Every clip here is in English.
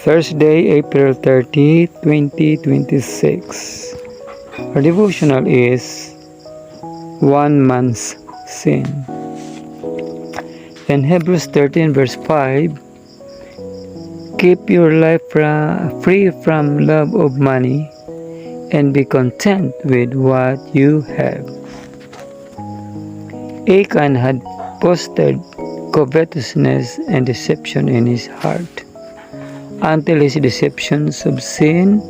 Thursday, April 30, 2026. Our devotional is One Man's Sin. In Hebrews 13 verse 5, keep your life free from love of money and be content with what you have. Achan had fostered covetousness and deception in his heart, until his deceptions of sin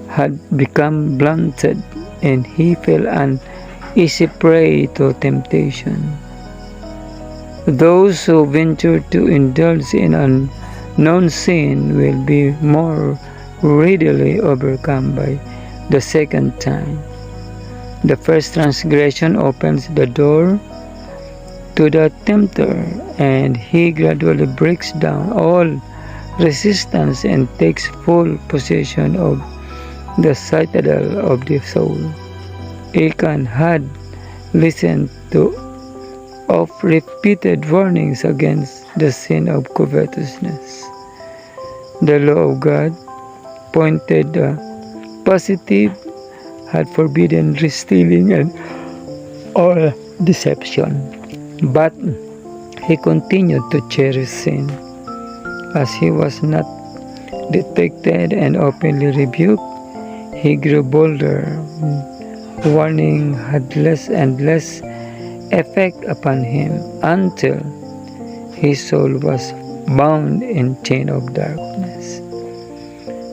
had become blunted and he fell an easy prey to temptation. Those who venture to indulge in unknown sin will be more readily overcome by the second time. The first transgression opens the door to the tempter, and he gradually breaks down all resistance and takes full possession of the citadel of the soul. Achan had listened to repeated warnings against the sin of covetousness. The law of God pointed positive, had forbidden stealing and all deception. But he continued to cherish sin. As he was not detected and openly rebuked, he grew bolder. Warning had less and less effect upon him until his soul was bound in chain of darkness.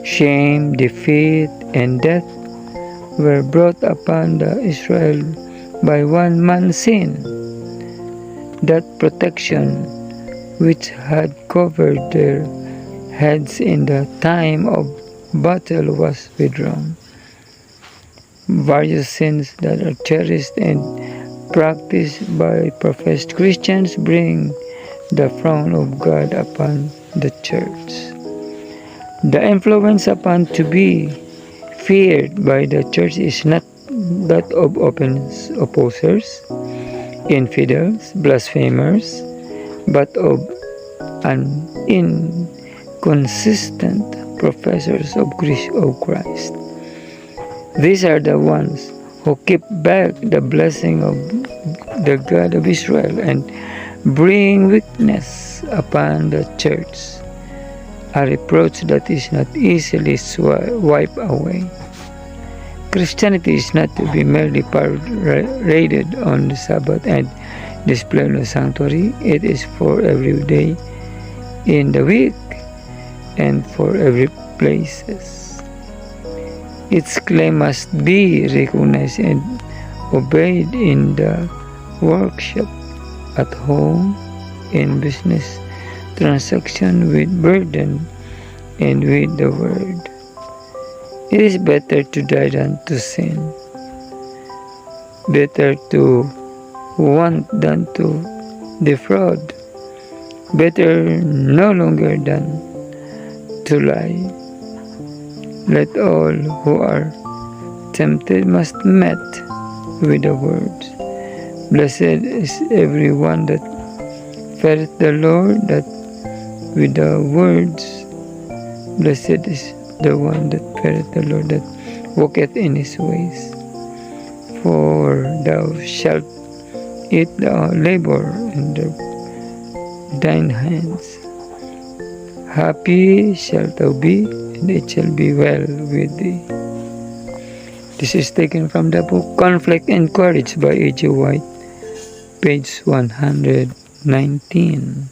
Shame, defeat, and death were brought upon the Israel by one man's sin. That protection which had covered their heads in the time of battle was withdrawn. Various sins that are cherished and practiced by professed Christians bring the frown of God upon the church. The influence upon to be feared by the church is not that of opposers, infidels, blasphemers, but of inconsistent professors of Christ. These are the ones who keep back the blessing of the God of Israel and bring weakness upon the church, a reproach that is not easily wiped away. Christianity is not to be merely paraded on the Sabbath and displayed in the sanctuary. It is for every day in the week and for every places. Its claim must be recognized and obeyed in the workshop, at home, in business transaction, with burden, and with the word. It is better to die than to sin. Better to want than to defraud. Better no longer than to lie. Let all who are tempted must meet with the words, blessed is everyone that feareth the Lord, that with the words, blessed is the one that feareth the Lord, that walketh in his ways. For thou shalt eat the labor in thine hands. Happy shalt thou be, and it shall be well with thee. This is taken from the book Conflict and Courage by A.G. White, page 119.